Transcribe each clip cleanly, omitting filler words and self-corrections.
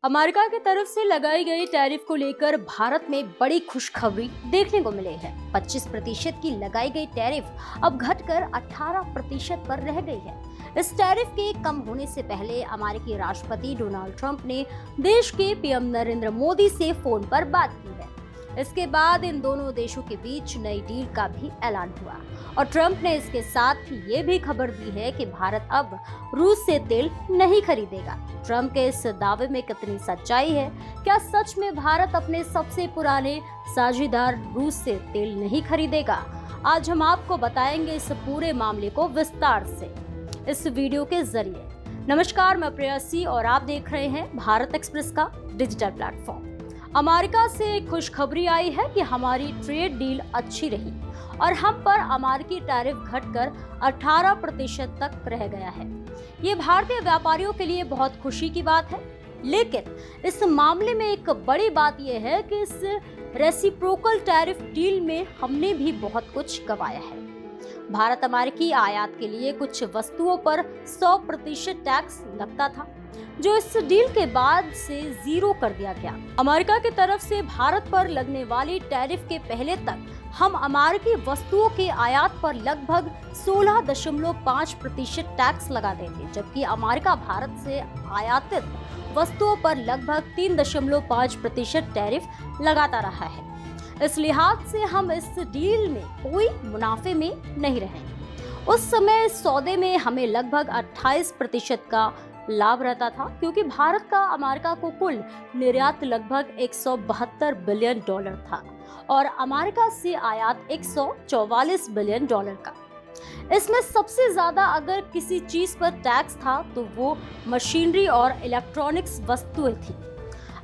America की तरफ से लगाई गई टैरिफ को लेकर भारत में बड़ी खुशखबरी देखने को मिली है। 25% की लगाई गई टैरिफ अब घटकर 18% पर रह गई है। इस टैरिफ के कम होने से पहले अमेरिकी राष्ट्रपति डोनाल्ड ट्रंप ने देश के पीएम नरेंद्र मोदी से फोन पर बात की है। इसके बाद इन दोनों देशों के बीच नई डील का भी ऐलान हुआ और ट्रंप ने इसके साथ ही ये भी खबर दी है कि भारत अब रूस से तेल नहीं खरीदेगा। ट्रंप के इस दावे में कितनी सच्चाई है? क्या सच में भारत अपने सबसे पुराने साझेदार रूस से तेल नहीं खरीदेगा? आज हम आपको बताएंगे इस पूरे मामले को विस्तार से इस वीडियो के जरिए। नमस्कार, मैं प्रेयसी और आप देख रहे हैं भारत एक्सप्रेस का डिजिटल प्लेटफॉर्म। अमेरिका से एक खुशखबरी आई है कि हमारी ट्रेड डील अच्छी रही और हम पर अमेरिकी टैरिफ घटकर 18% तक रह गया है। ये भारतीय व्यापारियों के लिए बहुत खुशी की बात है, लेकिन इस मामले में एक बड़ी बात यह है कि इस रेसिप्रोकल टैरिफ डील में हमने भी बहुत कुछ गंवाया है। भारत अमेरिकी आयात के लिए कुछ वस्तुओं पर 100% टैक्स लगता था, जो इस डील के बाद से 0 कर दिया गया। अमेरिका की तरफ से भारत पर लगने वाली टैरिफ के पहले तक हम अमेरिकी वस्तुओं के आयात पर लगभग 16.5% टैक्स लगाते थे, जबकि अमेरिका भारत से आयातित वस्तुओं पर लगभग 3.5% टैरिफ लगाता रहा है। इस लिहाज से हम इस डील में कोई मुनाफे में नहीं रहे। उस समय इस सौदे में हमें लगभग 28% का लाभ रहता था, क्योंकि भारत का अमेरिका को कुल निर्यात लगभग $172 बिलियन था और अमेरिका से आयात $144 बिलियन का। इसमें सबसे ज्यादा अगर किसी चीज पर टैक्स था तो वो मशीनरी और इलेक्ट्रॉनिक्स वस्तुएं थी।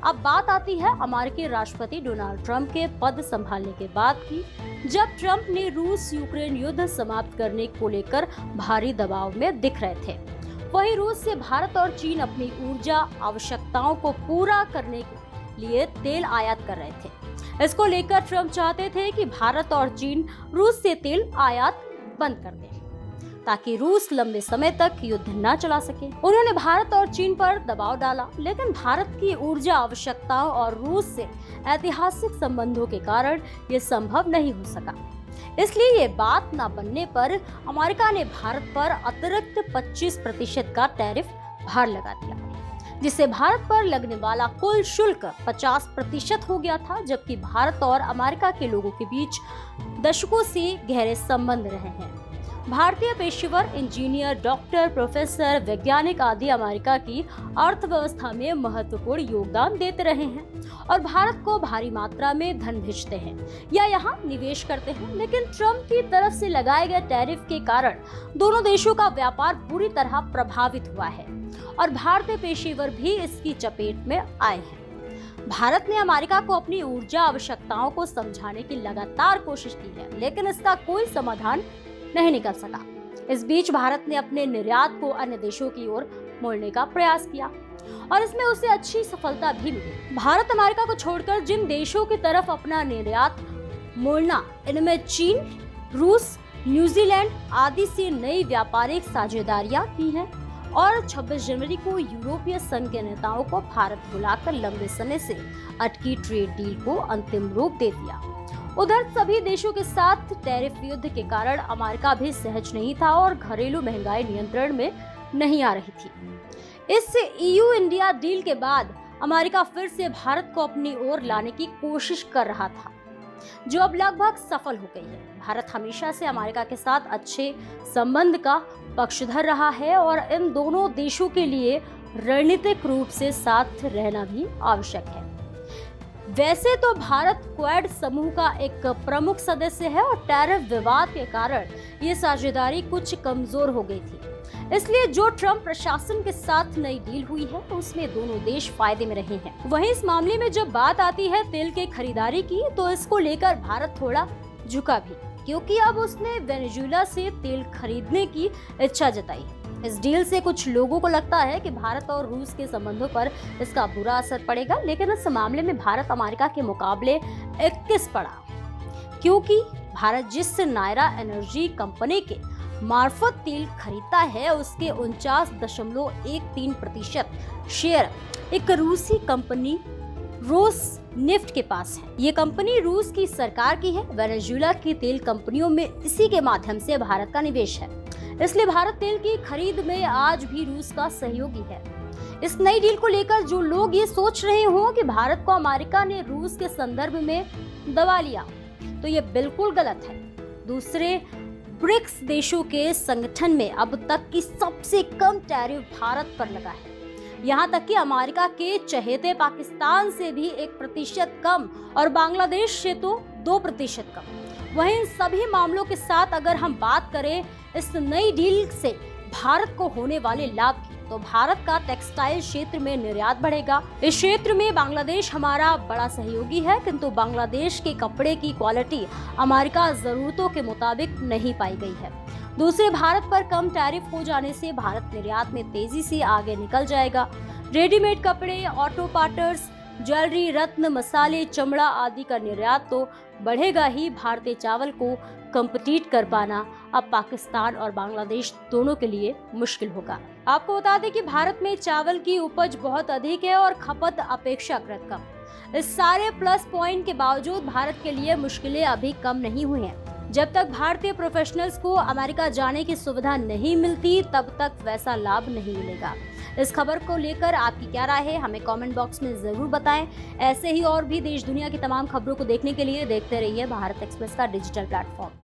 अब बात आती है अमेरिकी राष्ट्रपति डोनाल्ड ट्रंप के पद संभालने के बाद की, जब ट्रंप ने रूस यूक्रेन युद्ध समाप्त करने को लेकर भारी दबाव में दिख रहे थे। वहीं रूस से भारत और चीन अपनी ऊर्जा आवश्यकताओं को पूरा करने के लिए तेल आयात कर रहे थे। इसको लेकर ट्रंप चाहते थे कि भारत और चीन रूस से तेल आयात बंद कर दें, ताकि रूस लंबे समय तक युद्ध न चला सके। उन्होंने भारत और चीन पर दबाव डाला, लेकिन भारत की ऊर्जा आवश्यकताओं और रूस से ऐतिहासिक संबंधों के कारण ये संभव नहीं हो सका। इसलिए ये बात न बनने पर अमेरिका ने भारत पर अतिरिक्त 25% का टैरिफ भार लगा दिया, जिससे भारत पर लगने वाला कुल शुल्क 50% हो गया था। जबकि भारत और अमेरिका के लोगों के बीच दशकों से गहरे संबंध रहे हैं। भारतीय पेशेवर, इंजीनियर, डॉक्टर, प्रोफेसर, वैज्ञानिक आदि अमेरिका की अर्थव्यवस्था में महत्वपूर्ण योगदान देते रहे हैं और भारत को भारी मात्रा में धन भेजते हैं या यहाँ निवेश करते हैं। लेकिन ट्रंप की तरफ से लगाए गए टैरिफ के कारण दोनों देशों का व्यापार बुरी तरह प्रभावित हुआ है और भारतीय पेशेवर भी इसकी चपेट में आए हैं। भारत ने अमेरिका को अपनी ऊर्जा आवश्यकताओं को समझाने की लगातार कोशिश की है, लेकिन इसका कोई समाधान नहीं निकल सका। इस बीच भारत ने अपने निर्यात को अन्य देशों की ओर मोड़ने का प्रयास किया और इसमें उसे अच्छी सफलता भी मिली। भारत अमेरिका को छोड़कर जिन देशों की तरफ अपना निर्यात मोड़ना, इनमें चीन, रूस, न्यूजीलैंड आदि से नई व्यापारिक साझेदारियां की हैं और 26 जनवरी को यूरोपीय संघ के नेताओं को भारत बुलाकर लंबे समय से अटकी ट्रेड डील को अंतिम रूप दे दिया। उधर सभी देशों के साथ टैरिफ युद्ध के कारण अमेरिका भी सहज नहीं था और घरेलू महंगाई नियंत्रण में नहीं आ रही थी। इस EU इंडिया डील के बाद अमेरिका फिर से भारत को अपनी ओर लाने की कोशिश कर रहा था, जो अब लगभग सफल हो गई है। भारत हमेशा से अमेरिका के साथ अच्छे संबंध का पक्षधर रहा है और इन दोनों देशों के लिए रणनीतिक रूप से साथ रहना भी आवश्यक है। वैसे तो भारत क्वाड समूह का एक प्रमुख सदस्य है और टैरिफ विवाद के कारण ये साझेदारी कुछ कमजोर हो गई थी। इसलिए जो ट्रंप प्रशासन के साथ नई डील हुई है, तो उसमें दोनों देश फायदे में रहे हैं। वहीं इस मामले में जब बात आती है तेल के खरीदारी की, तो इसको लेकर भारत थोड़ा झुका भी, क्योंकि अब उसने वेनेजुएला से तेल खरीदने की इच्छा जताई। इस डील से कुछ लोगों को लगता है कि भारत और रूस के संबंधों पर इसका बुरा असर पड़ेगा, लेकिन इस मामले में भारत अमेरिका के मुकाबले 21 पड़ा, क्योंकि भारत जिस नायरा एनर्जी कंपनी के मार्फत तेल खरीदता है उसके 49.13% शेयर एक रूसी कंपनी रोसनेफ्ट के पास है। ये कंपनी रूस की सरकार की है। वेनेजुएला की तेल कंपनियों में इसी के माध्यम से भारत का निवेश है, इसलिए भारत तेल की खरीद में आज भी रूस का सहयोगी है। इस नई डील को लेकर जो लोग ये सोच रहे हो कि भारत को अमेरिका ने रूस के संदर्भ में दबा लिया, तो ये बिल्कुल गलत है। दूसरे ब्रिक्स देशों के संगठन में अब तक की सबसे कम टैरिफ भारत पर लगा है। यहाँ तक कि अमेरिका के चहेते पाकिस्तान से भी 1% कम और बांग्लादेश से तो 2% कम। वहीं इन सभी मामलों के साथ अगर हम बात करें इस नई डील से भारत को होने वाले लाभ की, तो भारत का टेक्सटाइल क्षेत्र में निर्यात बढ़ेगा। इस क्षेत्र में बांग्लादेश हमारा बड़ा सहयोगी है, किंतु बांग्लादेश के कपड़े की क्वालिटी अमेरिका जरूरतों के मुताबिक नहीं पाई गई है। दूसरे, भारत पर कम टैरिफ हो जाने से भारत निर्यात में तेजी से आगे निकल जाएगा। रेडीमेड कपड़े, ऑटो पार्ट्स, ज्वेलरी, रत्न, मसाले, चमड़ा आदि का निर्यात तो बढ़ेगा ही। भारतीय चावल को कंपीट कर पाना अब पाकिस्तान और बांग्लादेश दोनों के लिए मुश्किल होगा। आपको बता दें कि भारत में चावल की उपज बहुत अधिक है और खपत अपेक्षाकृत कम। इस सारे प्लस पॉइंट के बावजूद भारत के लिए मुश्किलें अभी कम नहीं हुई हैं। जब तक भारतीय प्रोफेशनल्स को अमेरिका जाने की सुविधा नहीं मिलती, तब तक वैसा लाभ नहीं मिलेगा। इस खबर को लेकर आपकी क्या राय है, हमें कमेंट बॉक्स में जरूर बताएं। ऐसे ही और भी देश दुनिया की तमाम खबरों को देखने के लिए देखते रहिए भारत एक्सप्रेस का डिजिटल प्लेटफॉर्म।